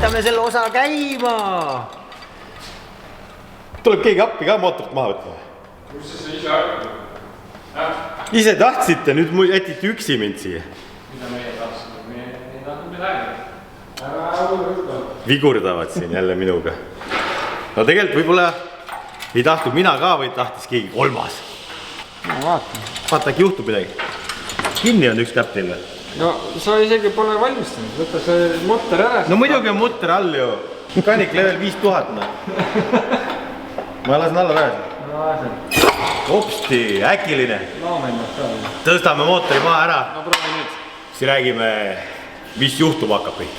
lastame selle osa käima. Tuleb keegi appi ka mootorit maha võtma. Kus sa ise arvad? Ise tahtsite, nüüd jätite üksi mind siia. Mida meie tahtsime? Meie tahtnud midagi. Vigurdavad siin jälle minuga. No tegelikult võib-olla ei tahtnud mina ka, vaid tahtis keegi kolmas. No vaata. Vaata, äkki juhtub midagi. Kinni on üks täpp teil. No sa isegi pole valmistanud, võtta see mutter ära. No muidugi on mutter all ju. Kanik level 5000. Ma lasen alla tagasi. No lasen. Hopsti, äkiline. Laame ennast ka. Tõstame mootori maa ära. No proovi nüüd. Siis räägime, mis juhtub hakkab kõik.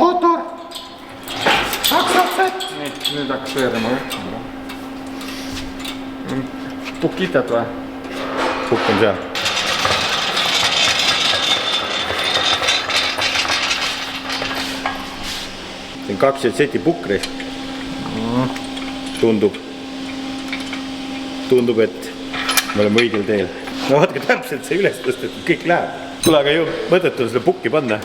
Mootor! Saksapset! Nüüd hakkas veerema. Pukitad või? Pukk on seal. See on 2 seti pukri. Tundub, et me oleme õigel teel. No vaatke täpselt see üles tõstetud, kõik läheb. Tule aga ju mõtet on selle pukki panna.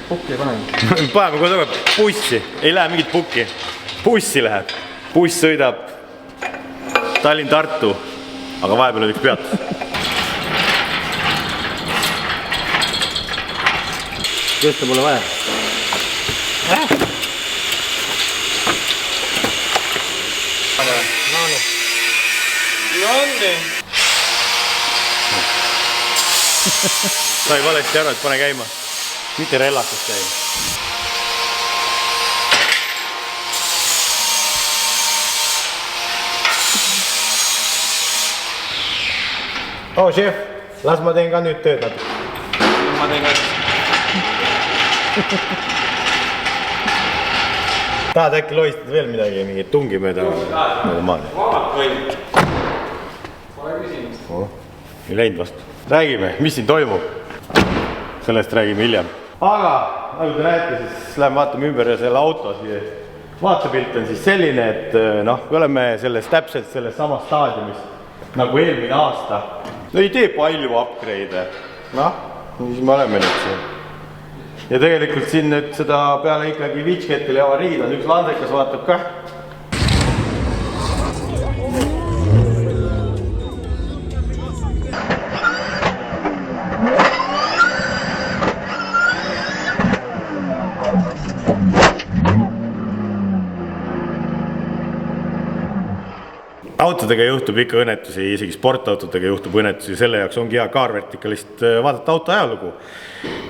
Pukki ei panegi. Paneme kohe tagasi bussi. Ei lähe mingit pukki. Bussi läheb. Buss sõidab Tallinn-Tartu. Aga vahepeal on üks peatus. Tõsta pole vaja. Sai valesti aru, et pane käima. Mitte rellatust käima. Oh, šef, las ma teen ka nüüd tööd natuke. Ma teen ka. Tahad äkki lohistada veel midagi, mingi tungi mööda maale? Vabalt või? Pole küsimust. Ei läinud vastu. Räägime, mis siin toimub. Sellest räägime hiljem. Aga, nagu te näete, siis läheme vaatame ümber ja selle auto vaatepilt on siis selline, et noh, me oleme täpselt selles samas staadiumis nagu eelmine aasta. No ei tee palju upgrade'e. Noh, siis me oleme nüüd siin. Ja tegelikult siin nüüd seda peale ikkagi Vitškettil ja avariid on üks landrikas vaatab ka. Autodega juhtub ikka õnnetusi, isegi sportautodega juhtub õnnetusi, selle jaoks ongi hea Car-Verticalist vaadata auto ajalugu.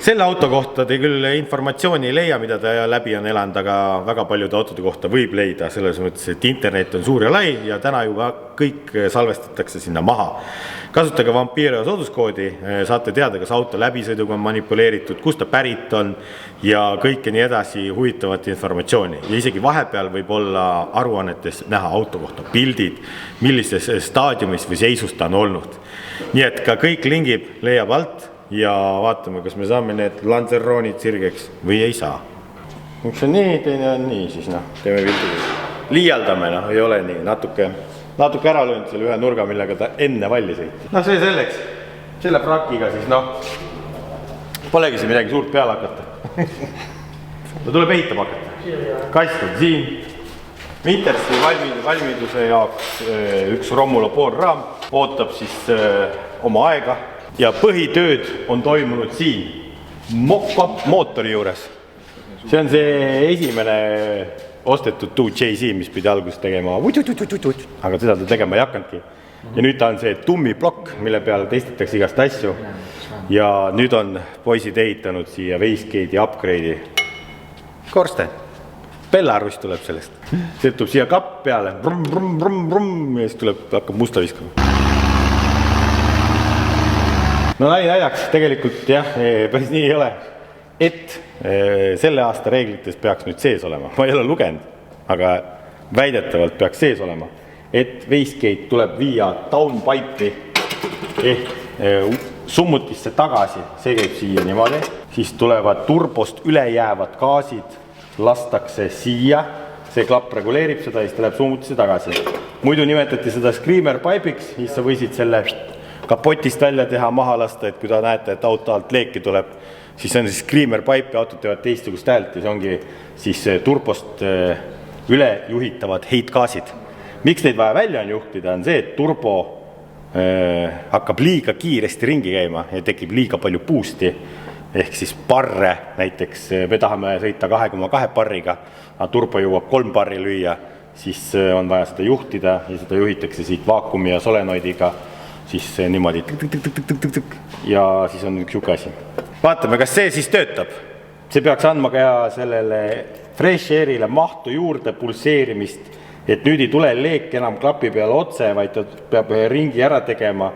Selle auto kohta te küll informatsiooni ei leia, mida ta läbi on elanud, aga väga paljude autode kohta võib leida, selles mõttes, et internet on suur ja lai ja täna juba kõik salvestatakse sinna maha. Kasutage Vampiro sooduskoodi, saate teada, kas auto läbisõiduga on manipuleeritud, kust ta pärit on ja kõike nii edasi huvitavat informatsiooni. Ja isegi vahepeal võib olla aruannetes näha auto kohta pildid, millises staadiumis või seisus ta on olnud. Nii et ka kõik lingib leiab alt ja vaatame, kas me saame need Lanceronid sirgeks või ei saa. Üks on nii, teine on nii, siis noh, teeme pildi. Liialdame, noh, ei ole nii, natuke ära löönud selle ühe nurga, millega ta enne valli sõiti. No see selleks, selle frakiga siis noh, polegi see midagi suurt peale hakata. No tuleb ehitama hakata. Kast on siin. Wintersi valmiduse jaoks üks Romulo poolraam ootab siis oma aega ja põhitööd on toimunud siin mock-up mootori juures. See on see esimene ostetud 2JZ, mis pidi alguses tegema, aga seda ta tegema ei hakanudki. Ja nüüd ta on see tummi plokk, mille peal testitakse igast asju. Ja nüüd on poisid ehitanud siia Wastegate'i upgrade'i korsten. Bellarus tuleb sellest. See tuleb siia kapp peale, ja siis tuleb, hakkab musta viskama. No naljaks, tegelikult jah, päris nii ei ole. Et selle aasta reeglites peaks nüüd sees olema. Ma ei ole lugenud, aga väidetavalt peaks sees olema. Et Wastegate tuleb viia downpipe'i ehk summutisse tagasi. See käib siia niimoodi. Siis tulevad turbost ülejäävad gaasid, lastakse siia. See klapp reguleerib seda ja siis ta läheb summutisse tagasi. Muidu nimetati seda screamer pipe'iks, siis sa võisid selle kapotist välja teha, maha lasta, et kui ta näete, et auto alt leeki tuleb, siis on siis screamer pipe ja autod teevad teistsugust häält ja see ongi siis turbost üle juhitavad heitgaasid. Miks neid vaja välja on juhtida, on see, et turbo hakkab liiga kiiresti ringi käima ja tekib liiga palju boost'i, ehk siis barre, näiteks me tahame sõita 2,2 barriga, aga turbo jõuab 3 barri lüüa, siis on vaja seda juhtida ja seda juhitakse siit vaakumi ja solenoidiga, siis niimoodi ja siis on üks juke asi. Vaatame, kas see siis töötab. See peaks andma ka sellele Fresh Airile mahtu juurde pulseerimist, et nüüd ei tule leek enam klapi peale otse, vaid ta peab ringi ära tegema.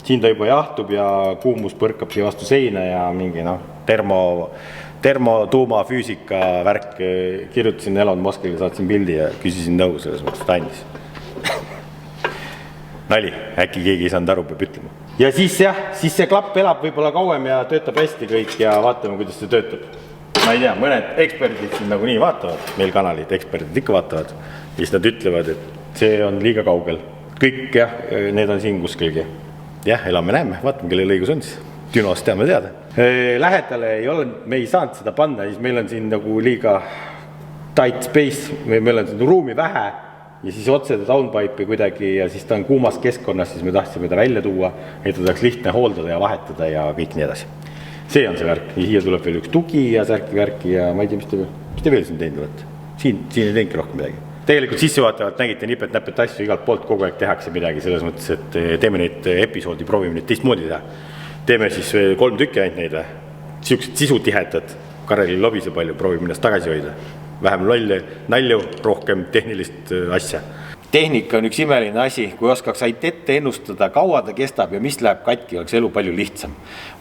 Siin ta juba jahtub ja kuumus põrkab siia vastu seina ja mingi termotuumafüüsika värk. Kirjutasin Elon Muskile, saatsin pildi ja küsisin nõu selles mõttes, ta andis. Nali, äkki keegi ei saanud aru, peab ütlema. Ja siis see klapp elab võib-olla kauem ja töötab hästi kõik ja vaatame, kuidas see töötab. Ma ei tea, mõned eksperdid siin nagu nii vaatavad, meil kanalid, eksperdid ikka vaatavad, ja siis nad ütlevad, et see on liiga kaugel. Kõik need on siin kuskilgi. Elame näeme, vaatame, kelle õigus on siis. Dünost teame teada. Lähedale ei ole, me ei saanud seda panna, siis meil on siin nagu liiga tight space, meil on siin ruumi vähe, ja siis otse downpipe'i kuidagi ja siis ta on kuumas keskkonnas, siis me tahtsime ta välja tuua, et ta tahaks lihtne hooldada ja vahetada ja kõik nii edasi. See on see värk ja siia tuleb veel üks tugi ja särki ja ma ei tea, mis te veel siin teinud olete. Siin ei teinudki rohkem midagi. Tegelikult sissevaatavalt nägite nipet-näpet asju igalt poolt kogu aeg tehakse midagi selles mõttes, et teeme neid episoodi, proovime neid teistmoodi teha. Teeme siis 3 tükki ainult neid. Siuksed sisutihedad, Karelil lobise palju, proovime ennast tagasi hoida. Vähem nalju, rohkem tehnilist asja. Tehnika on üks imeline asi, kui oskaks ainult ette ennustada, kaua ta kestab ja mis läheb katki, oleks elu palju lihtsam.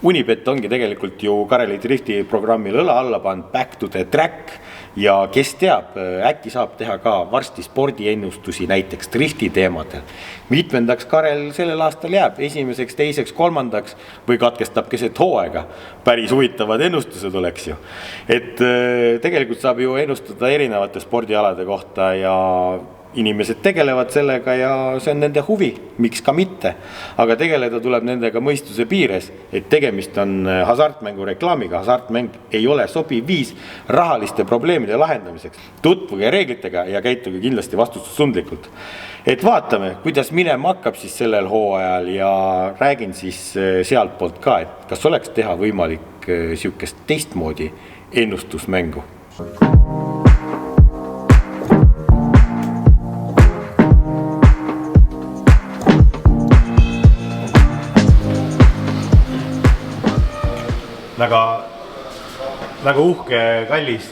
Unibet ongi tegelikult ju Kareli Drifti programmil õla alla pannud Back to the Track ja kes teab, äkki saab teha ka varsti spordiennustusi näiteks drifti teemadel. Mitmendaks Karel sellel aastal jääb, 1., 2., 3. või katkestab keset hooaega. Päris huvitavad ennustused oleks ju. Et tegelikult saab ju ennustada erinevate spordialade kohta ja inimesed tegelevad sellega ja see on nende huvi, miks ka mitte. Aga tegeleda tuleb nendega mõistuse piires, et tegemist on hasartmängu reklaamiga. Hasartmäng ei ole sobiv viis rahaliste probleemide lahendamiseks. Tutvuge reeglitega ja käituge kindlasti vastutustundlikult. Et vaatame, kuidas minema hakkab siis sellel hooajal ja räägin siis sealt poolt ka, et kas oleks teha võimalik siukest teistmoodi ennustusmängu. Väga uhke, kallis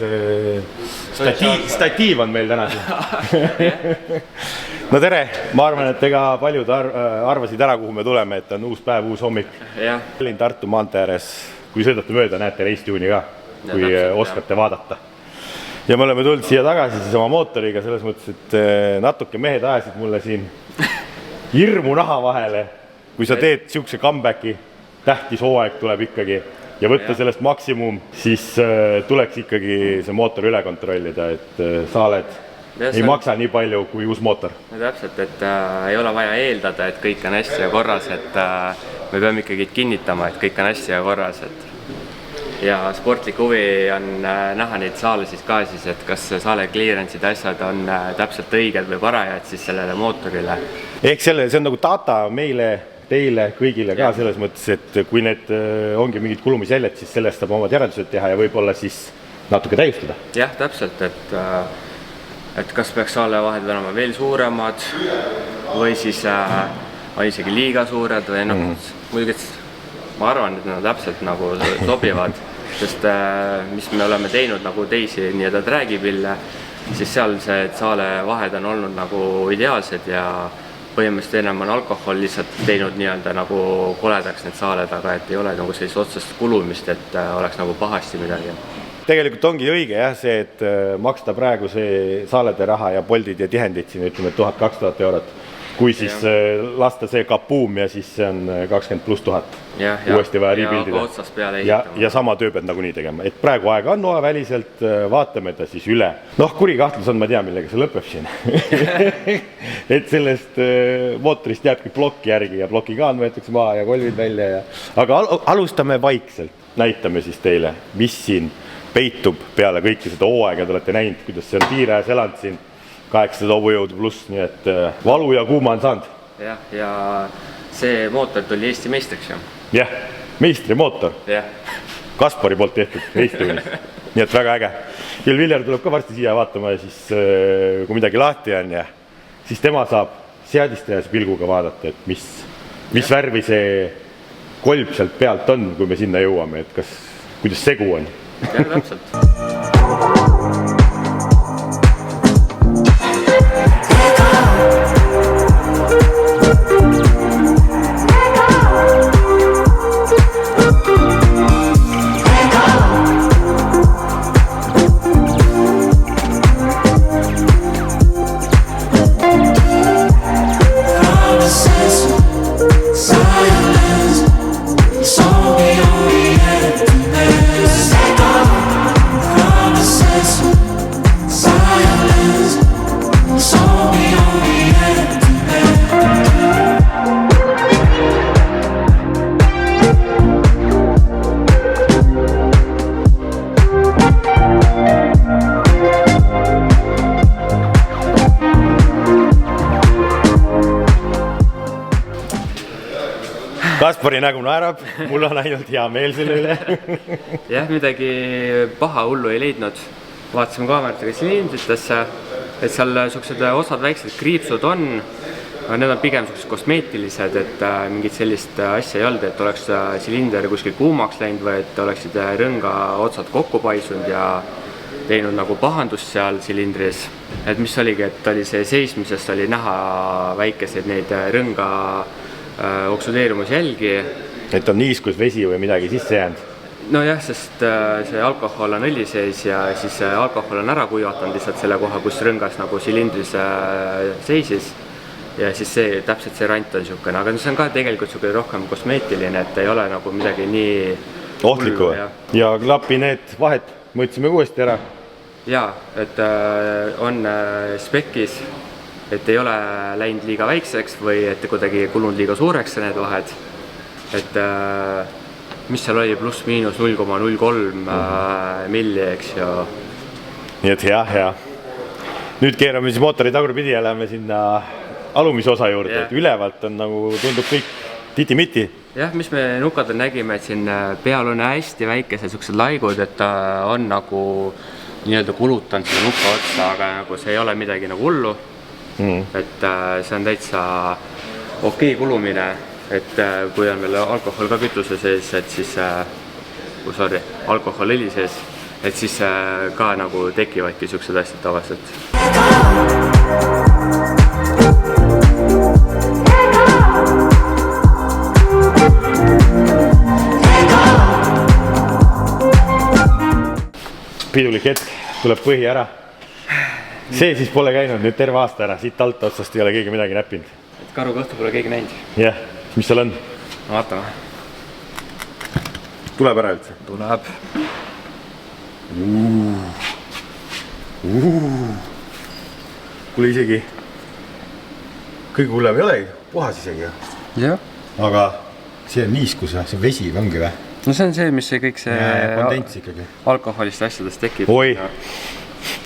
statiiv on meil täna siin. No tere, ma arvan, et ega paljud arvasid ära, kuhu me tuleme, et on uus päev, uus hommik. Tartu maantee ääres, kui sõidate mööda, näete Racetune'i ka, kui oskate vaadata. Ja me oleme tulnud siia tagasi siis oma mootoriga, selles mõttes, et natuke mehed ajasid mulle siin hirmu naha vahele, kui sa teed siukse comebacki, tähtis hooaeg tuleb ikkagi ja võtta sellest maksimum, siis tuleks ikkagi see mootor üle kontrollida, et saaled ei maksa nii palju kui uus mootor. Täpselt, et ei ole vaja eeldada, et kõik on hästi ja korras, et me peame ikkagi kinnitama, et kõik on hästi ja korras. Ja sportlik huvi on näha neid saale siis ka siis, et kas saale clearance'id asjad on täpselt õiged või parajad siis sellele mootorile. Ehk see on nagu data meile, teile, kõigile ka selles mõttes, et kui need ongi mingid kulumisjäljed, siis sellest saab omad järeldused teha ja võib-olla siis natuke täiustada. Jah, täpselt, et kas peaks saale vahed olema veel suuremad või siis on isegi liiga suured või muidugi ma arvan, et nad täpselt nagu sobivad, sest mis me oleme teinud nagu teisi nii-öelda träägipille, siis seal see saale vahed on olnud nagu ideaalsed ja põhimõtteliselt enam on alkohol lihtsalt teinud nii-öelda nagu koledaks need saaled, aga et ei ole nagu sellist otsest kulumist, et oleks nagu pahasti midagi. Tegelikult ongi õige see, et maksta praegu see saalede raha ja poldid ja tihendid siin, ütleme 1000-2000 eurot. kui siis lasta see kapuum ja siis see on 20 000+. Uuesti vaja riipildida. Ja sama töö pead nagunii tegema. Et praegu aega on noa väliselt, vaatame ta siis üle. Noh, kuri kahtlus on, ma tea, millega see lõpeb siin. Et sellest mootorist jääbki plokki järgi ja plokikaan võetakse maha ja kolvid välja. Aga alustame vaikselt. Näitame siis teile, mis siin peitub peale kõike seda hooaega. Te olete näinud, kuidas see on tiirajas elanud siin 800 hobujõudu pluss, nii et valu ja kuuma on saanud. Ja see mootor tuli Eesti meistriks ju. Jah, meistrimootor. Kaspari poolt tehtud meistriks. Nii et väga äge. Küll Viljar tuleb ka varsti siia vaatama ja siis kui midagi lahti on ja siis tema saab seadistajas pilguga vaadata, et mis värvi see kolb sealt pealt on, kui me sinna jõuame, et kuidas segu on. Ja, täpselt. Kaspari nägu naerab, mul on ainult hea meel selle üle. Jah, midagi paha hullu ei leidnud. Vaatasime kaameratega silindritesse, et seal suksed osad väiksed kriipsud on. Need on pigem kosmeetilised, et mingit sellist asja ei olnud, et oleks silinder kuskil kuumaks läinud või et oleksid rõnga otsad kokku paisunud ja teinud nagu pahandust seal silindris. Et mis oligi, et oli see seismisest oli näha väikeseid neid rõnga oksudeerumusjälgi. Et on niiskus vesi või midagi sisse jäänud? No jah, sest see alkohol on õli sees ja siis alkohol on ära kuivatanud lihtsalt selle koha, kus rõngas nagu silindris seisis. Ja siis täpselt see rant on niisugune, aga see on ka tegelikult rohkem kosmeetiline, et ei ole nagu midagi nii ohtlikku. Ja klapi need vahed mõõtsime uuesti ära? Jaa, et on spekis, et ei ole läinud liiga väikseks või et kuidagi kulunud liiga suureks need vahed. Et mis seal oli, pluss miinus 0,03 milli, eks ju. Nii et hea. Nüüd keerame siis mootori tagurpidi ja läheme sinna alumise osa juurde, et ülevalt on nagu tundub kõik titi-miti. Jah, mis me nukadel nägime, et siin peal on hästi väikesed suksed laigud, et ta on nagu nii-öelda kulutanud selle nuka otsa, aga nagu see ei ole midagi nagu hullu. Et see on täitsa okei kulumine, et kui on veel alkohol ka kütuse sees, et siis alkohol õli sees, et siis ka nagu tekivadki siuksed asjad tavaliselt. Pidulik hetk, tuleb põhi ära. See siis pole käinud nüüd terve aasta ära, siit alt otsast ei ole keegi midagi näppinud. Et karu kõhtu pole keegi näinud. Jah, mis seal on? Vaatame. Tuleb ära üldse? Tuleb. Kuule isegi kõige hullem ei olegi, puhas isegi. Jah. Aga see on niiskus, see on vesi ongi või? No see on see, mis kõik see kondents ikkagi. Alkoholist asjadest tekib. Oi.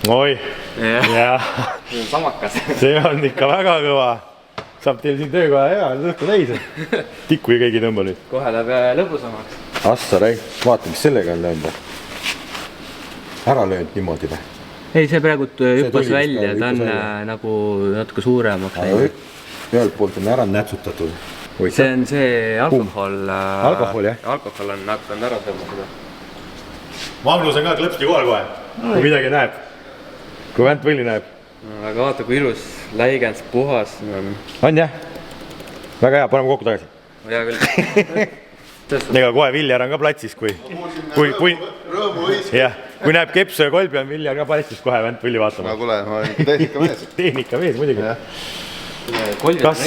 See on samakas. See on ikka väga kõva. Saab teil siin töökoha hea, lõhku täis. Tikku ei keegi tõmba nüüd. Kohe läheb lõbusamaks. Assa räi, vaata mis sellega on löönud. Ära löönud niimoodi või? Ei, see praegult hüppas välja, ta on nagu natuke suuremaks. Ühelt poolt on ära nätsutatud. See on see alkohol. Alkohol, jah? Alkohol on hakanud ära tõmba seda. Magnus on ka klõpsti kohal kohe, kui midagi näeb. Kui vänt võlli näeb. Aga vaata, kui ilus, läigends, puhas. On jah? Väga hea, paneme kokku tagasi. Hea küll. Ega kohe Viljar on ka platsis, kui näeb kepsu ja kolbi on Viljar ka platsis kohe vänt võlli vaatama. No kuule, ma olen tehnikamees. Tehnikamees muidugi. kas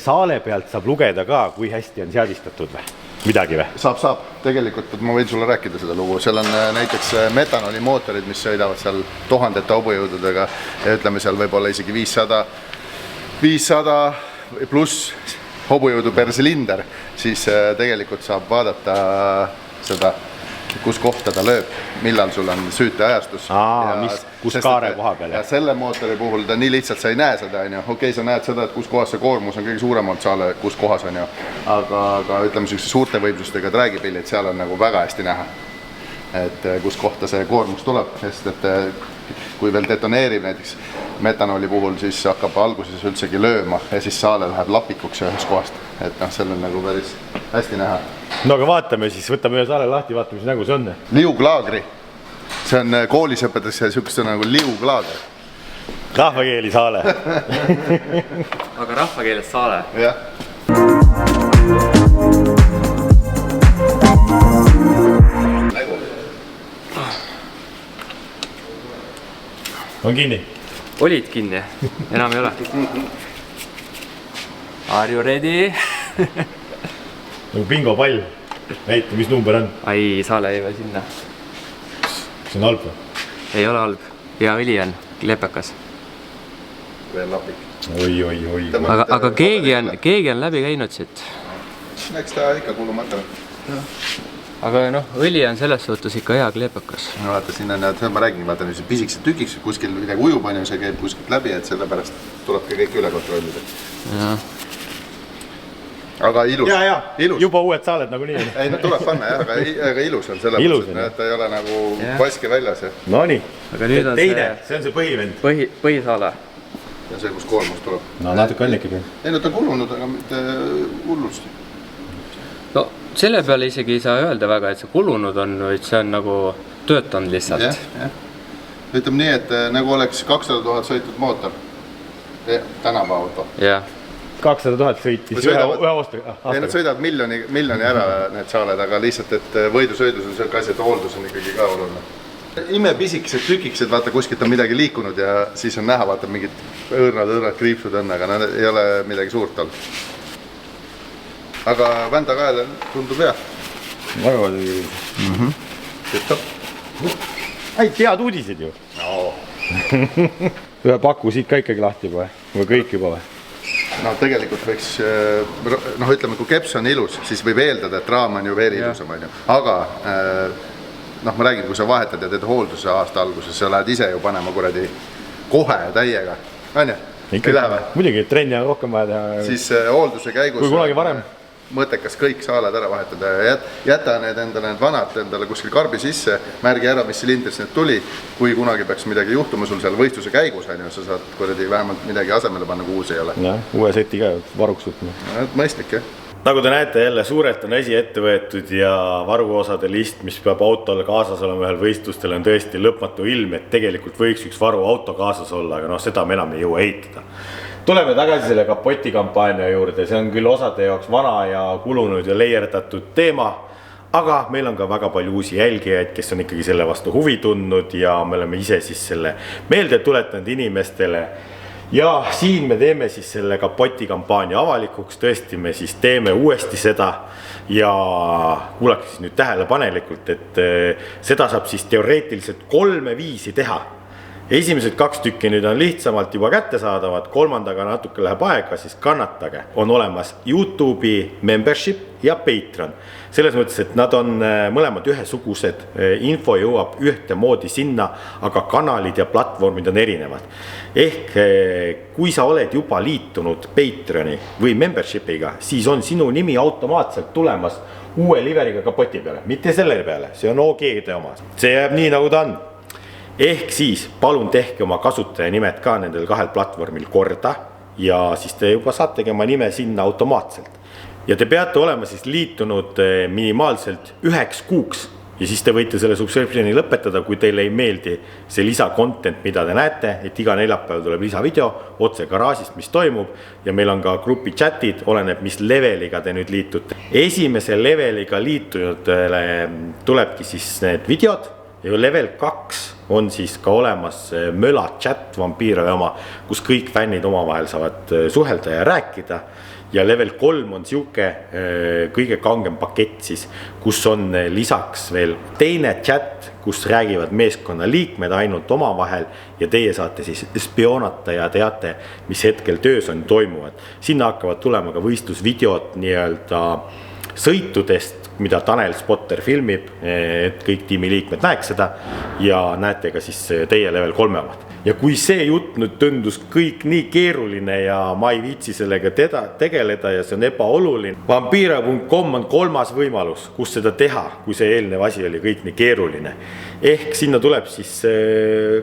saale pealt saab lugeda ka, kui hästi on seadistatud või? Midagi või? Saab. Tegelikult ma võin sulle rääkida seda lugu. Seal on näiteks metanoli mootorid, mis sõidavad seal tuhandete hobujõududega ja ütleme seal võib-olla isegi 500 pluss hobujõudu per silinder, siis tegelikult saab vaadata seda, kus kohta ta lööb, millal sul on süüteajastus. Kus kaare koha peal. Ja selle mootori puhul ta nii lihtsalt sa ei näe seda, okei, sa näed seda, et kus kohas see koormus on kõige suurem olnud saale, kus kohas on ju. Aga ütleme suurte võimsustega träägipillid, seal on nagu väga hästi näha, et kus kohta see koormus tuleb, sest et kui veel detoneerib näiteks metanoli puhul, siis hakkab alguses üldsegi lööma ja siis saale läheb lapikuks ühest kohast. Et seal on nagu päris hästi näha. No aga vaatame siis, võtame ühe saale lahti, vaatame, mis nägu see on. Liuglaagri. See on koolis õpetakse sihukest nagu liuglaager. Rahvakeeli saale. Aga rahvakeeles saale. Jah. On kinni? Olid kinni, enam ei ole. Are you ready? Nagu bingo pall. Näita, mis number on. Ai, saale ei veel sinna. See on halb või? Ei ole halb. Ja õli on lepekas. Veel lapik. Oi. Aga keegi on läbi käinud siit. Eks ta ikka kulumata. Aga õli on selles suhtes ikka hea kleepekas. No vaata, siin on, ma räägin, vaata, mis pisikesed tükiks, kuskil midagi ujub on ja see käib kuskilt läbi, et sellepärast tuleb ka kõik üle kontrollida. Aga ilus. Juba uued saaled nagu nii. Ei, tuleb panna jah, aga ilus on sellepärast, et ta ei ole nagu paske väljas. No nii, aga nüüd on teine, see on see põhivend. Põhisaale. Ja see, kus koormus tuleb. No natuke on ikkagi. Ei, ta on kulunud, aga mitte hullusti. No selle peale isegi ei saa öelda väga, et see kulunud on, vaid see on nagu töötanud lihtsalt. Jah. Ütleme nii, et nagu oleks 200 000 sõitud mootor. Tänava auto. Jah. 200 000 sõitis ühe aastaga. Ei, nad sõidavad miljoni ära need saaled, aga lihtsalt, et võidusõidus on selline asi, et hooldus on ikkagi ka oluline. Ime pisikesed tükikesed, vaata kuskilt on midagi liikunud ja siis on näha, vaata mingid õõrnad kriipsud on, aga nad ei ole midagi suurt olnud. Aga vända kaela tundub hea. Väga Ei, tead uudised ju. Ühe paku siit ka ikkagi lahti juba või kõik juba või? No tegelikult võiks, ütleme, kui keps on ilus, siis võib eeldada, et raam on ju veel ilusam. Aga ma räägin, kui sa vahetad ja teed hoolduse aasta alguses, sa lähed ise ju panema kuradi kohe täiega. On ju? Muidugi, trenni on rohkem vaja teha. Siis hoolduse käigus kui kunagi varem mõttekas kõik saaled ära vahetada ja jäta need endale need vanad endale kuskil karbi sisse, märgi ära, mis silindris need tuli, kui kunagi peaks midagi juhtuma sul seal võistluse käigus, sa saad kuradi vähemalt midagi asemele panna, kui uus ei ole. Uue seti ka varuks võtma. Mõistlik, jah. Nagu te näete, jälle suurelt on asi ette võetud ja varuosade list, mis peab autole kaasas olema ühel võistlustel, on tõesti lõpmatu ilm, et tegelikult võiks üks varuauto kaasas olla, aga seda me enam ei jõua ehitada. Tuleme tagasi selle kapoti kampaania juurde, see on küll osade jaoks vana ja kulunud ja leierdatud teema, aga meil on ka väga palju uusi jälgijaid, kes on ikkagi selle vastu huvi tundnud ja me oleme ise siis selle meelde tuletanud inimestele. Ja siin me teeme siis selle kapoti kampaania avalikuks, tõesti me siis teeme uuesti seda ja kuulake siis nüüd tähelepanelikult, et seda saab siis teoreetiliselt 3 viisi teha. Esimesed 2 tükki nüüd on lihtsamalt juba kättesaadavad, 3. natuke läheb aega, siis kannatage. On olemas YouTube'i membership ja Patreon. Selles mõttes, et nad on mõlemad ühesugused, info jõuab ühte moodi sinna, aga kanalid ja platvormid on erinevad. Ehk kui sa oled juba liitunud Patreoni või membershipiga, siis on sinu nimi automaatselt tulemas uue liveriga kapoti peale. Mitte selle peale, see on OG-de oma. See jääb nii, nagu ta on. Ehk siis palun tehke oma kasutajanimed ka nendel 2 platvormil korda ja siis te juba saategi oma nime sinna automaatselt. Ja te peate olema siis liitunud minimaalselt 9 kuuks ja siis te võite selle subscriptioni lõpetada, kui teile ei meeldi see lisakontent, mida te näete, et iga neljapäev tuleb lisavideo otse garaažist, mis toimub ja meil on ka grupi chatid, oleneb, mis leveliga te nüüd liitute. Esimese leveliga liitujatele tulebki siis need videod ja level 2 on siis ka olemas Möla chat vampiiride oma, kus kõik fännid omavahel saavad suhelda ja rääkida. Ja level 3 on siuke kõige kangem pakett siis, kus on lisaks veel teine chat, kus räägivad meeskonna liikmed ainult omavahel ja teie saate siis spioonata ja teate, mis hetkel töös on toimuvad. Sinna hakkavad tulema ka võistlusvideod nii-öelda sõitudest, mida Tanel Spotter filmib, et kõik tiimi liikmed näeks seda ja näete ka siis teie level 3 omad. Ja kui see jutt nüüd tundus kõik nii keeruline ja ma ei viitsi sellega tegeleda ja see on ebaoluline, Vampire.com on 3. võimalus, kus seda teha, kui see eelnev asi oli kõik nii keeruline. Ehk sinna tuleb siis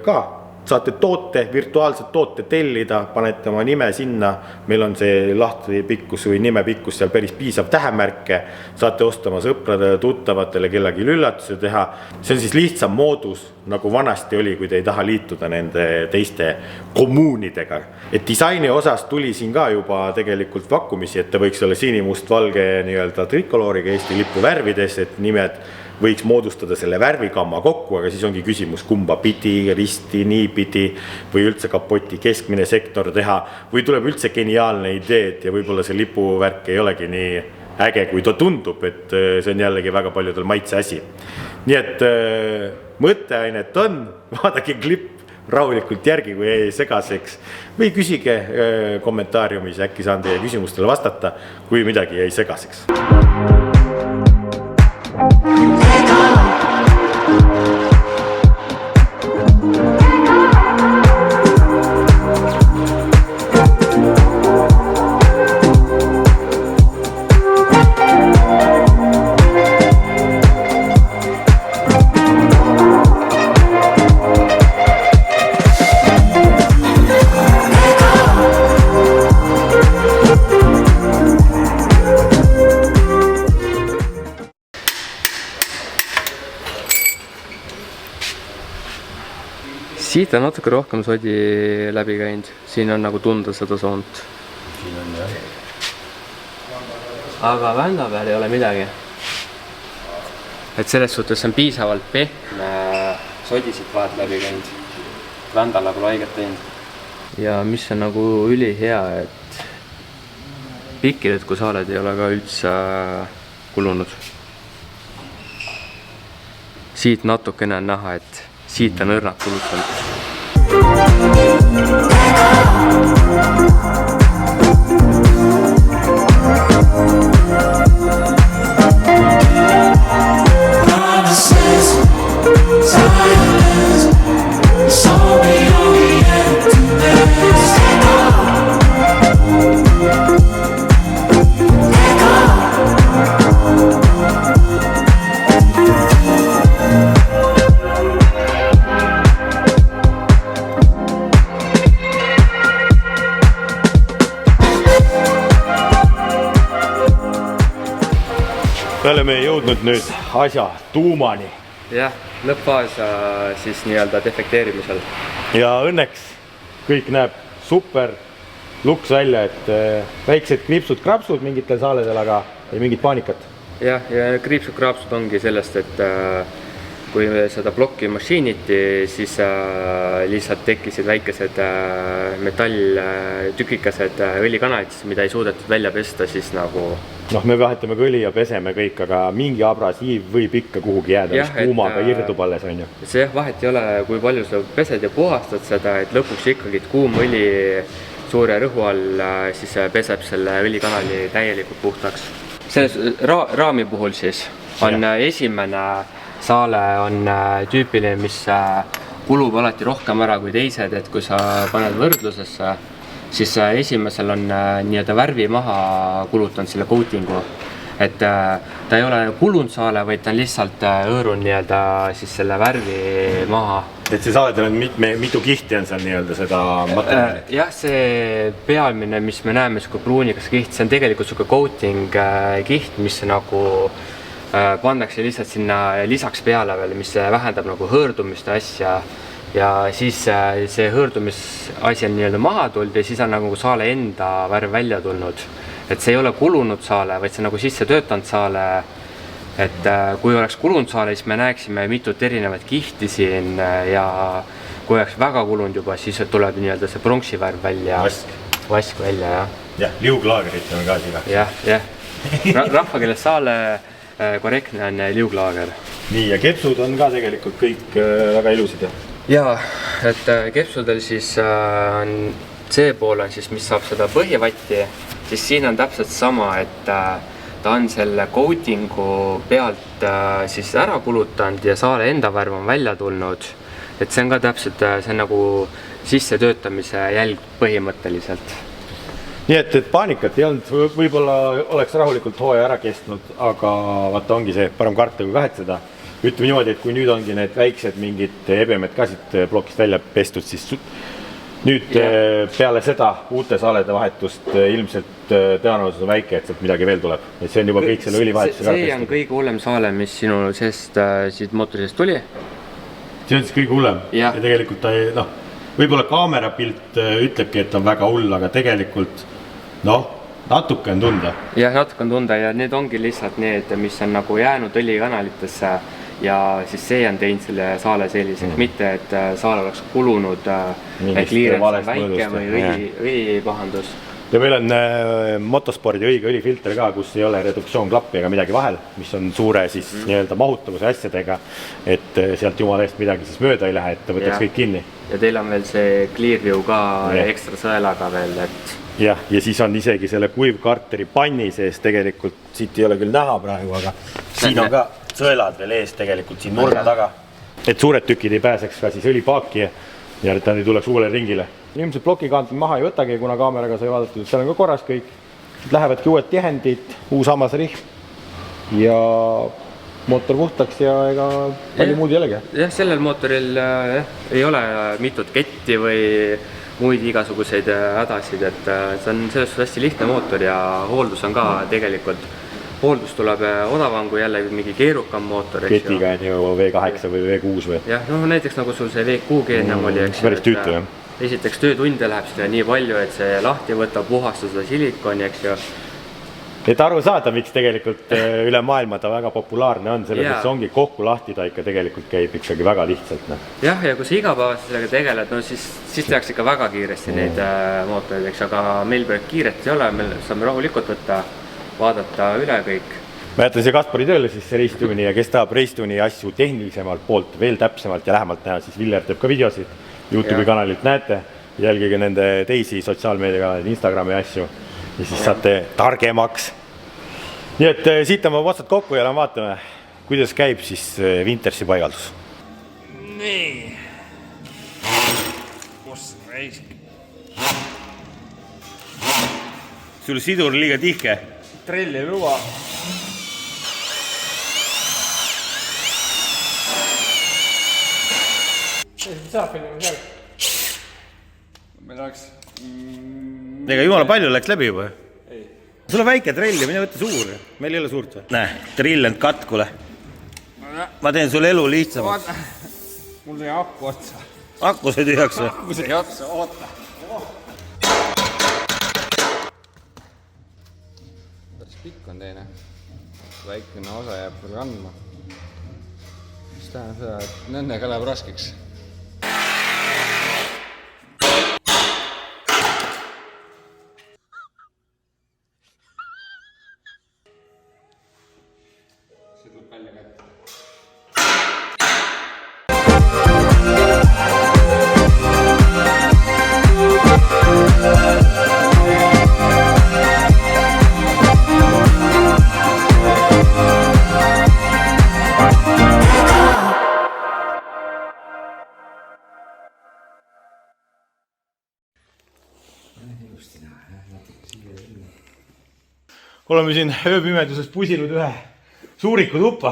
ka saate toote, virtuaalset toote tellida, panete oma nime sinna, meil on see lahti pikkus või nime pikkus seal päris piisav tähemärke, saate osta oma sõpradele, tuttavatele kellegi üllatuse teha. See on siis lihtsam moodus, nagu vanasti oli, kui te ei taha liituda nende teiste kommuunidega. Et disaini osas tuli siin ka juba tegelikult pakkumisi, et ta võiks olla sinimust-valge nii-öelda trikolooriga Eesti lipu värvides, et nimed võiks moodustada selle värvikamma kokku, aga siis ongi küsimus kumba pidi, risti, niipidi või üldse kapoti keskmine sektor teha või tuleb üldse geniaalne ideed ja võib-olla see lipuvärk ei olegi nii äge, kui ta tundub, et see on jällegi väga paljudel maitse asi. Nii et mõtteainet on, vaadake klipp rahulikult järgi, kui ei segaseks või küsige kommentaariumis, äkki saan teie küsimustele vastata, kui midagi ei segaseks. Siit on natuke rohkem sodi läbi käinud, siin on nagu tunda seda soont. Siin on jah. Aga vända peal ei ole midagi. Et selles suhtes on piisavalt pehme sodi siit vahelt läbi käinud. Vändala pole haiget teinud. Ja mis on nagu ülihea, et pikkiletku saaled ei ole ka üldse kulunud. Siit natukene on näha, et siit on õrnad kulutanud. Me oleme jõudnud nüüd asja tuumani. Jah, lõppfaas siis nii-öelda defekteerimisel. Ja õnneks kõik näeb super luks välja, et väiksed kriipsud-krapsud mingitel saaledel, aga ei mingit paanikat. Jah, ja kriipsud-krapsud ongi sellest, et kui seda plokki mašiiniti, siis lihtsalt tekkisid väikesed metalltükikesed õlikanalitest, mida ei suudetud välja pesta, siis nagu... Noh, me vahetame ka õli ja peseme kõik, aga mingi abrasiiv võib ikka kuhugi jääda, mis kuumaga irdub alles on ju. See vahet ei ole, kui palju sa pesed ja puhastad seda, et lõpuks ikkagi kuum õli suure rõhu all siis peseb selle õlikanali täielikult puhtaks. Selles raami puhul siis on esimene saale on tüüpiline, mis kulub alati rohkem ära kui teised, et kui sa paned võrdlusesse, siis esimesel on nii-öelda värvi maha kulutanud selle coatingu. Et ta ei ole kulunud saale, vaid ta on lihtsalt õõrun nii-öelda siis selle värvi maha. Et see saaledel on mitu kihti on seal nii-öelda seda materjali? Jah, see pealmine, mis me näeme, see pruunikas kiht, see on tegelikult suke coating kiht, mis nagu pandakse lihtsalt sinna lisaks peale veel, mis vähendab nagu hõõrdumist asja ja siis see hõõrdumisasi on nii-öelda maha tulnud ja siis on nagu saale enda värv välja tulnud. Et see ei ole kulunud saale, vaid see nagu sisse töötanud saale et kui oleks kulunud saale, siis me näeksime mitut erinevat kihti siin ja kui oleks väga kulunud juba, siis tuleb nii-öelda see pronksivärv välja. Vask välja, jah. Jah, liuglaagerit on ka siga. Jah. Rahvakeeles saale korrektne on liuglaager. Nii, ja kepsud on ka tegelikult kõik väga ilusid. Jaa, et kepsudel siis on see pool on siis, mis saab seda põhjavatti, siis siin on täpselt sama, et ta on selle coatingu pealt siis ära kulutanud ja saale enda värv on välja tulnud. Et see on ka täpselt, see on nagu sissetöötamise jälg põhimõtteliselt. Nii et paanikat ei olnud, võib-olla oleks rahulikult hooaja ära kestnud, aga vaata ongi see parem karta kui kahetseda. Ütleme niimoodi, et kui nüüd ongi need väiksed mingid ebemed ka siit plokist välja pestud, siis nüüd peale seda uute saalede vahetust ilmselt tõenäoliselt on väike, et sealt midagi veel tuleb. Et see on juba kõik selle õlivahetuse see on kõige hullem saale, mis sinu seest siit mootori seest tuli. See on siis kõige hullem ja tegelikult ta ei, võib-olla kaamerapilt ütlebki, et on väga hull, aga tegelikult natuke on tunda. Jah, natuke on tunda ja need ongi lihtsalt need, mis on nagu jäänud õlikanalitesse ja siis see on teinud selle saale selliseks, mitte et saal oleks kulunud, et kliirents on väike või õlipahandus. Ja meil on motospordi õige õlifilter ka, kus ei ole reduktsioonklappi ega midagi vahel, mis on suure siis nii-öelda mahutavuse asjadega, et sealt jumala eest midagi siis mööda ei lähe, et ta võtaks kõik kinni. Ja teil on veel see Clearview ka ekstra sõelaga veel, et... Ja siis on isegi selle kuivkarteri panni sees tegelikult, siit ei ole küll näha praegu, aga siin on ka sõelad veel ees tegelikult siin nurga taga. Et suured tükid ei pääseks ka siis õlipaaki ja et ta ei tuleks uuele ringile. Ilmselt plokikaant maha ei võtagi, kuna kaameraga sai vaadatud, seal on ka korras kõik. Lähevadki uued tihendid, uus hammasrihm ja mootor puhtaks ja ega palju muud ei olegi. Jah, sellel mootoril ei ole mitut ketti või muid igasuguseid hädasid, et see on sellest hästi lihtne mootor ja hooldus on ka tegelikult. Hooldus tuleb odavam kui jälle mingi keerukam mootor. Ketiga on ju V8 või V6 või? Jah, näiteks nagu sul see V6 ennem oli, eks. Päris tüütu, jah. Esiteks töötunde läheb seda nii palju, et see lahti võtab, puhastada seda silikoni, eks ju. Et aru saada, miks tegelikult üle maailma ta väga populaarne on, selles mõttes ongi kokku lahti ta ikka tegelikult käib ikkagi väga lihtsalt. Jah, ja kui sa igapäevaselt sellega tegeled, siis tehakse ikka väga kiiresti neid mootoreid, eks, aga meil praegu kiiret ei ole, me saame rahulikult võtta, vaadata üle kõik. Ma jätan siia Kaspari tööle siis see Racetuni ja kes tahab Racetuni asju tehnilisemalt poolt veel täpsemalt ja lähemalt näha, siis Viljar teeb ka videosid. YouTube'i kanalilt näete, jälgige nende teisi sotsiaalmeediakanaleid, Instagrami asju ja siis saate targemaks. Nii et siit on otsad kokku ja vaatame, kuidas käib siis Wintersi paigaldus. Nii. Kus reisk? Sul sidur liiga tihke. Trelli luua. Saab veel seal. Meil oleks... Ega jumala palju läks läbi juba. Ei. Sul on väike trell ja mine võtta suur. Meil ei ole suurt või? Näe, trillend katkule. Ma teen sulle elu lihtsamaks. Mul sai akku otsa. Akku sai tühjaks või? Akku sai otsa, oota. Päris pikk on teine. Väikene osa jääb veel kandma. Mis tähendab seda, et nendega läheb raskeks. Oleme siin ööpimeduses pusinud ühe suuriku tuppa.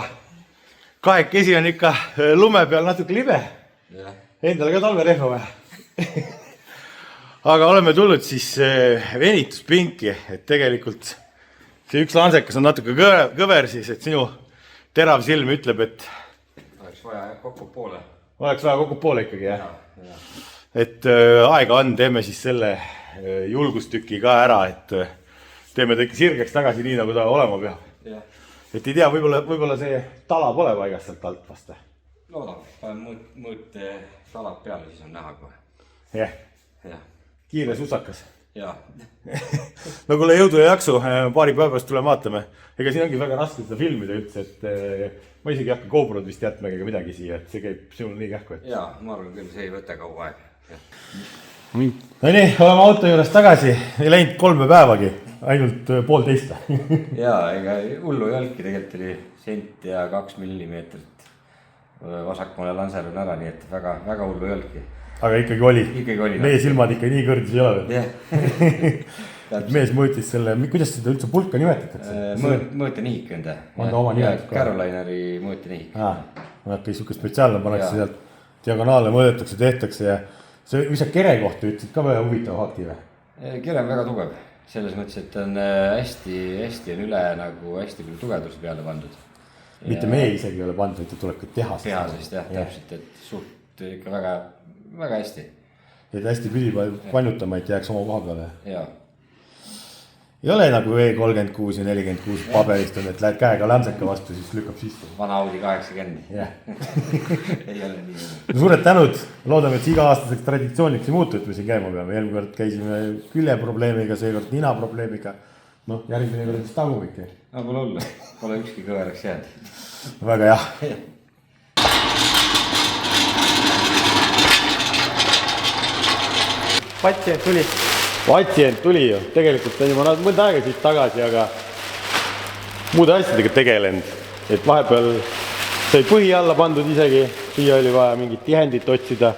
Kahekesi on ikka lume peal natuke libe. Endale ka talverehva vaja. Aga oleme tulnud siis venituspinki, et tegelikult see üks lansekas on natuke kõver siis, et sinu terav silm ütleb, et Oleks vaja kokku poole. Oleks vaja kokku poole ikkagi, jah? Et aega on, teeme siis selle julgustüki ka ära, et teeme ta ikka sirgeks tagasi nii, nagu ta olema peab. et ei tea, võib-olla see tala pole paigas sealt alt vast. Loodame, panen mõõt talad peale, siis on näha kohe. Jah, kiire susakas. Jaa. No kuule jõudu ja jaksu, paari päeva pärast tuleme vaatame. Ega siin ongi väga raske seda filmida üldse, et ma isegi ei hakka GoPro'd vist jätma ega midagi siia, et see käib sinul nii kähku. Jaa, ma arvan küll, see ei võta kaua aega. No nii, oleme auto juures tagasi, ei läinud 3 päevagi, ainult 1,5. Jaa, ega hullu ei olnudki, tegelikult oli sent ja 2 millimeetrit. Vasakmaale lanser on ära, nii et väga hullu ei olnudki. Aga ikkagi oli. Meie silmad ikka nii kõrdis ei ole veel. Mees mõõtis selle, kuidas seda üldse pulka nimetatakse? Mõõtenihik enda. On ta oma nimetus ka? Carolineri mõõtenihik. Okei, siuke spetsiaalne pannakse sealt diagonaale mõõdetakse, tehtakse ja see, mis sa kere kohta ütlesid ka väga huvitav fakti või? Kere on väga tugev. Selles mõttes, et on hästi on üle nagu hästi palju tugevduse peale pandud. Mitte meie isegi ei ole pandud, et tuleb ka tehasest. Tehasest jah, täpselt, et suht ikka väga hästi. Et hästi pidi pannutama, et jääks oma koha peale. Jaa. Ei ole nagu E36 ja 46 paberist on, et lähed käega lämseka vastu, siis lükkab sisse. Vana Audi 80. Jah. Ei ole nii. Suured tänud, loodame, et see iga-aastaseks traditsiooniks ei muutu, et me siin käima peame. Eelmine kord käisime külje probleemiga, seekord nina probleemiga. Noh, järgmine kord vist tagumikki. No pole hullu, pole ükski kõveraks jäänud. Väga jah. Patsient tuli ju, tegelikult on juba mõnda aega siit tagasi, aga muude asjadega tegelenud. Et vahepeal sai põhi alla pandud isegi, siia oli vaja mingit tihendit otsida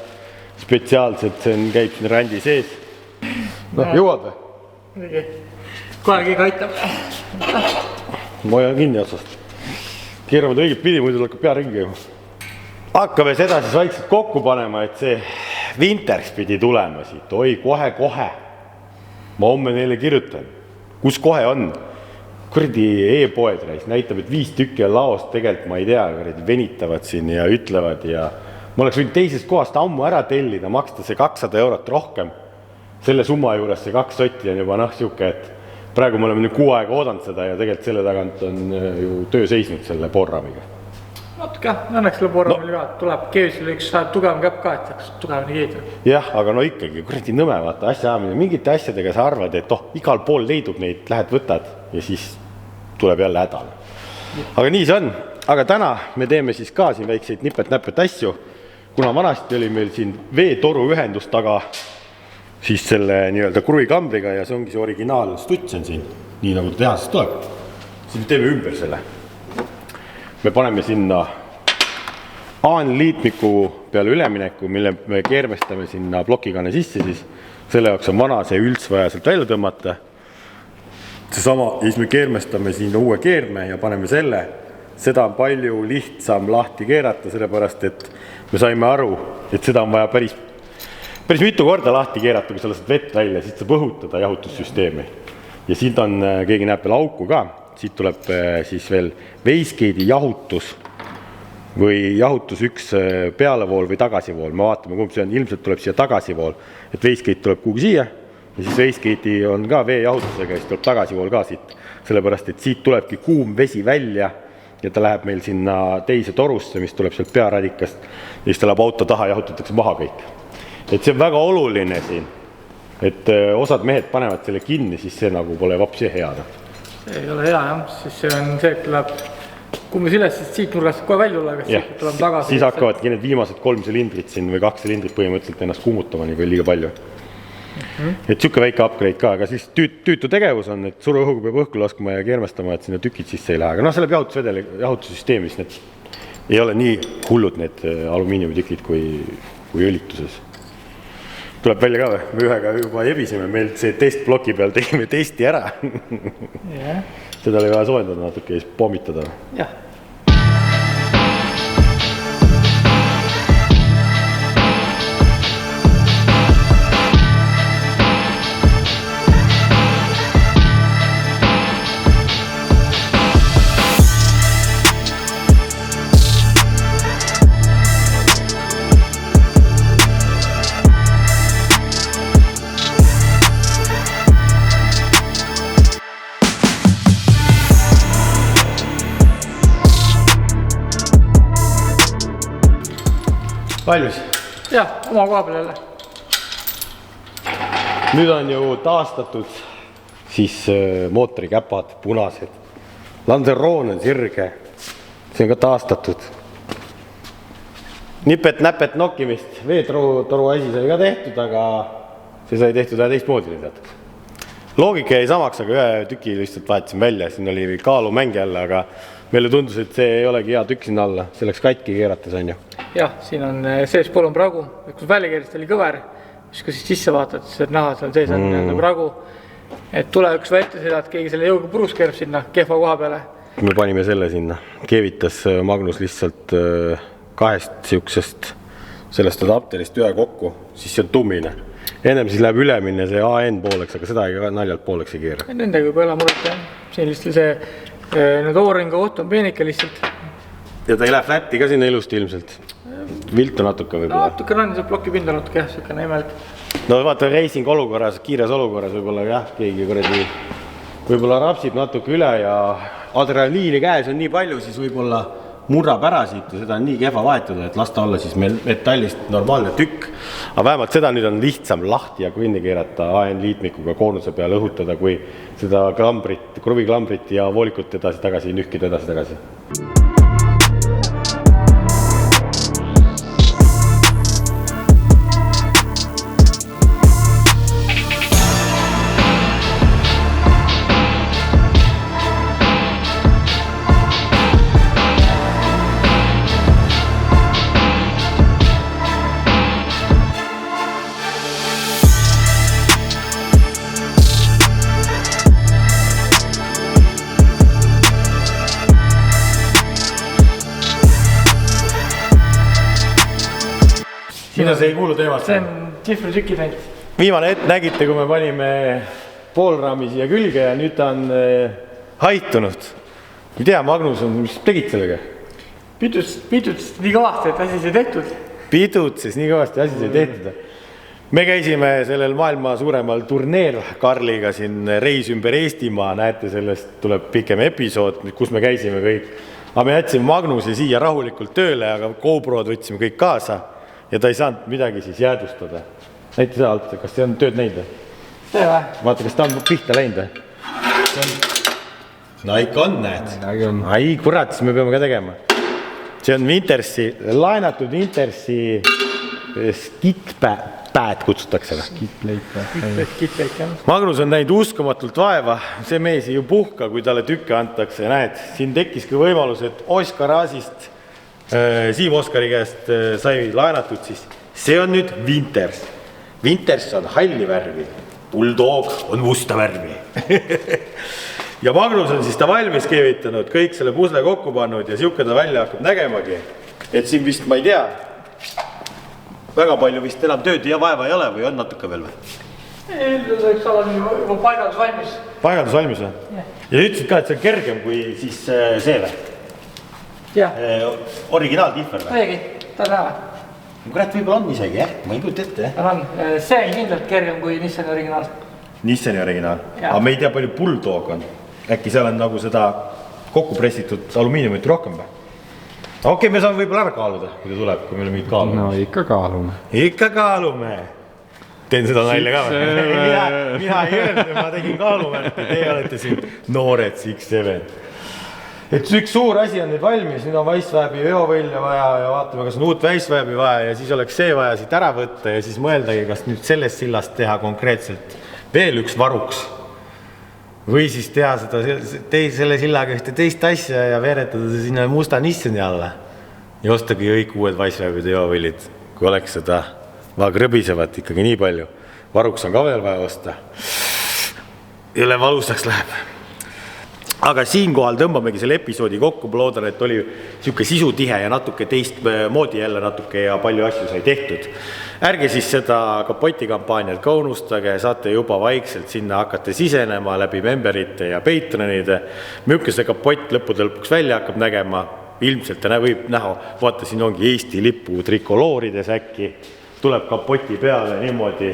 spetsiaalselt, see käib siin rändi sees. Noh, jõuad või? Kohe keegi aitab. Ma hoian kinni otsast. Keeravad õiget pidi, muidu hakkab pea ringi ju. Hakkame seda siis vaikselt kokku panema, et see Winters pidi tulema siit. Oi, kohe. Ma homme neile kirjutan. Kus kohe on? Kurdi e-poed reis. Näitab, et 5 tükki on laost. Tegelikult ma ei tea, venitavad siin ja ütlevad. Ja ma oleks võinud teisest kohast ammu ära tellida, maksta see 200 eurot rohkem. Selle summa juures see 2 sotti on juba siuke, et praegu me oleme nüüd 6 aega oodanud seda ja tegelikult selle tagant on ju töö seisnud selle Borramiga. Natuke, õnneks selle Borramil ka, tuleb keesil üks tugevam käpp ka, et saaks tugevani keeda. Jah, aga no ikkagi, kuradi nõme vaata asja ajamine. Mingite asjadega sa arvad, et igal pool leidub neid, lähed võtad ja siis tuleb jälle hädal. Aga nii see on. Aga täna me teeme siis ka siin väikseid nipet-näpet asju. Kuna vanasti oli meil siin veetoru ühendus taga siis selle nii-öelda kruvikambriga ja see ongi see originaal stuts on siin, nii nagu ta tehasest tuleb. Siis me teeme ümber selle. Me paneme sinna aanliitmiku peale ülemineku, mille me keermestame sinna plokikane sisse, siis selle jaoks on vana see ülts vaja sealt välja tõmmata. Seesama, siis me keermestame sinna uue keerme ja paneme selle. Seda on palju lihtsam lahti keerata, sellepärast, et me saime aru, et seda on vaja päris mitu korda lahti keerata, kui sa lased vett välja, siis saab õhutada jahutussüsteemi. Ja siit on, keegi näeb veel auku ka. Siit tuleb siis veel Wastegate'i jahutus või jahutus üks pealevool või tagasivool. Me vaatame, kumb see on. Ilmselt tuleb siia tagasivool, et Wastegate tuleb kuhugi siia ja siis Wastegate'i on ka veejahutusega ja siis tuleb tagasivool ka siit. Sellepärast, et siit tulebki kuum vesi välja ja ta läheb meil sinna teise torusse, mis tuleb sealt pearadikast ja siis ta läheb auto taha ja jahutatakse maha kõik. Et see on väga oluline siin, et osad mehed panevad selle kinni, siis see nagu pole vapsi head. See ei ole hea jah, siis see on see, et tuleb kummis üles, siis siit nurgast kohe välja tulla, kas siit tuleb tagasi. Siis hakkavadki need viimased 3 silindrit siin või 2 silindrit põhimõtteliselt ennast kummutama nii liiga palju. Et siuke väike upgrade ka, aga siis tüütu tegevus on, et suru õhuga peab õhku laskma ja keermestama, et sinna tükid sisse ei lähe. Aga see läheb jahutussüsteemis, need ei ole nii hullud need alumiiniumitükid kui õlituses. Tuleb välja ka või? Me ühega juba jebisime, meil see testbloki peal tegime testi ära. Seda oli vaja soojendada natuke ja siis pommitada. Jah. valmis? jah, oma koha peal jälle. Nüüd on ju taastatud siis mootorikäpad, punased. Landeroon on sirge. See on ka taastatud. Nipet-näpet nokkimist. Veetoru asi sai ka tehtud, aga see sai tehtud teistmoodi lihtsalt. Loogika jäi samaks, aga ühe tüki lihtsalt vahetasime välja. Siin oli kaalumäng jälle, aga meile tundus, et see ei olegi hea tükk sinna alla. See läks katki keerates, on ju. Jah, siin on sees pool on pragu. Kui välja keerist oli kõver, siis kui sisse vaatad, siis näha, seal sees on pragu. Et tulevikus välti seda, et keegi selle jõuga purus keerab sinna kehva koha peale. Me panime selle sinna. Keevitas Magnus lihtsalt kahest siuksest sellest adapterist ühe kokku, siis see on tummine. Ennem siis läheb üleminne see AN pooleks, aga seda ei naljalt pooleks ei keera. Nendega juba ei ole muret, jah. Siin lihtsalt see nüüd ooringa koht on peenike lihtsalt. Ja ta ei lähe flätti ka sinna ilusti ilmselt. Viltu natuke võib-olla. Natuke on see ploki pinda natuke, jah, siukene imelik. No vaata racing olukorras, kiires olukorras võib-olla jah, keegi kuradi võib-olla rapsib natuke üle ja adrenaliini käes on nii palju, siis võib-olla murrab ära siit ja seda on nii kehva vahetada, et lasta olla siis metallist normaalne tükk. Aga vähemalt seda nüüd on lihtsam lahti ja kvinni keerata AN liitmikuga koonuse peale õhutada, kui seda kruviklambrit ja voolikut edasi-tagasi nühkida edasi-tagasi. Mida see ei kuulu teemast? See on tsifritükid ainult. Viimane hetk nägite, kui me panime poolraami siia külge ja nüüd ta on haitunud. Ei tea, Magnus on, mis tegid sellega? Pidutses nii kõvasti, et asi sai tehtud. Pidutses nii kõvasti, asi sai tehtud. Me käisime sellel maailma suuremal turneer Karliga siin reis ümber Eestimaa. Näete, sellest tuleb pikem episood, kus me käisime kõik. Aga me jätsime Magnuse siia rahulikult tööle, aga GoPro'd võtsime kõik kaasa. Ja ta ei saanud midagi siis jäädustada. Näite seda alt, kas see on tööd näinud või? See või? Vaata, kas ta on pihta läinud või? No ikka on, näed. Ai, kurat, siis me peame ka tegema. See on Wintersi, laenatud Wintersi skitpääd kutsutakse. Kitleik, jah. Magnus on näinud uskomatult vaeva. See mees ei ju puhka, kui talle tükke antakse. Näed, siin tekkiski võimalus, et Oskar Aasist Siim Oskari käest sai laenatud, siis see on nüüd Winters. Winters on halli värvi, Bulldog on musta värvi. Ja Magnus on siis ta valmis keevitanud, kõik selle pusle kokku pannud ja siuke ta välja hakkab nägemagi. Et siin vist, ma ei tea, väga palju vist enam tööd ja vaeva ei ole või on natuke veel või? Üldiselt võiks olla juba paigaldus valmis. Paigaldus valmis või? Ja ütlesid ka, et see on kergem kui siis see või? Originaal Differ või? Õigi, ta näha. Kurat, võib-olla on isegi, jah? Ma ei kujuta ette, jah? On. See on kindlalt kergem kui Nissani originaal. Nissani originaal? Aga me ei tea, palju Bulldog on. Äkki seal on nagu seda kokku pressitud alumiiniumit rohkem või? Okei, me saame võib-olla ära kaaluda, kui ta tuleb, kui meil on mingid kaalume. No ikka kaalume. Ikka kaalume. Teen seda nalja ka või? Mina ei öelnud, ma tegin kaalume, et teie olete siin noored 6-7. Et üks suur asi on nüüd valmis, nüüd on väisvääbi veovõlja vaja ja vaatame, kas on uut väisvääbi vaja ja siis oleks see vaja siit ära võtta ja siis mõeldagi, kas nüüd sellest sillast teha konkreetselt veel üks varuks või siis teha seda selle sillaga ühte teist asja ja veeretada see sinna musta Nissani alla ja ostagi kõik uued väisvääbid ja veovõljid, kui oleks seda krõbisevat ikkagi nii palju. Varuks on ka veel vaja osta. Jõle valusaks läheb. Aga siinkohal tõmbamegi selle episoodi kokku, loodan, et oli siuke sisutihe ja natuke teist moodi jälle natuke ja palju asju sai tehtud. Ärge siis seda kapotikampaaniat ka unustage, saate juba vaikselt sinna hakata sisenema läbi memberite ja Patreonide. Milline see kapott lõppude lõpuks välja hakkab nägema, ilmselt ta võib näha, vaata siin ongi Eesti lipu trikoloorides äkki, tuleb kapoti peale niimoodi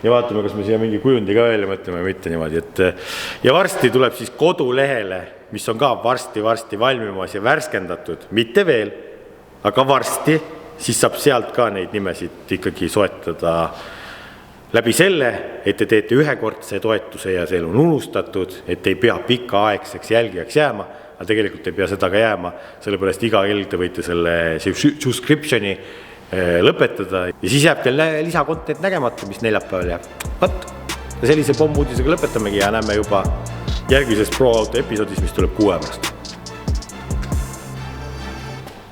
ja vaatame, kas me siia mingi kujundi ka välja mõtleme või mitte niimoodi. Ja varsti tuleb siis kodulehele, mis on ka varsti valmimas ja värskendatud, mitte veel, aga varsti siis saab sealt ka neid nimesid ikkagi soetada läbi selle, et te teete ühekordse toetuse ja see on unustatud, et ei pea pikaaegseks jälgijaks jääma, aga tegelikult ei pea seda ka jääma, sellepärast iga kell te võite selle subscriptioni lõpetada ja siis jääb teil lisakontent nägemata, mis neljapäeval jääb. Võt, ja sellise pommuudisega lõpetamegi ja näeme juba järgmises Pro Auto episoodis, mis tuleb 6 pärast.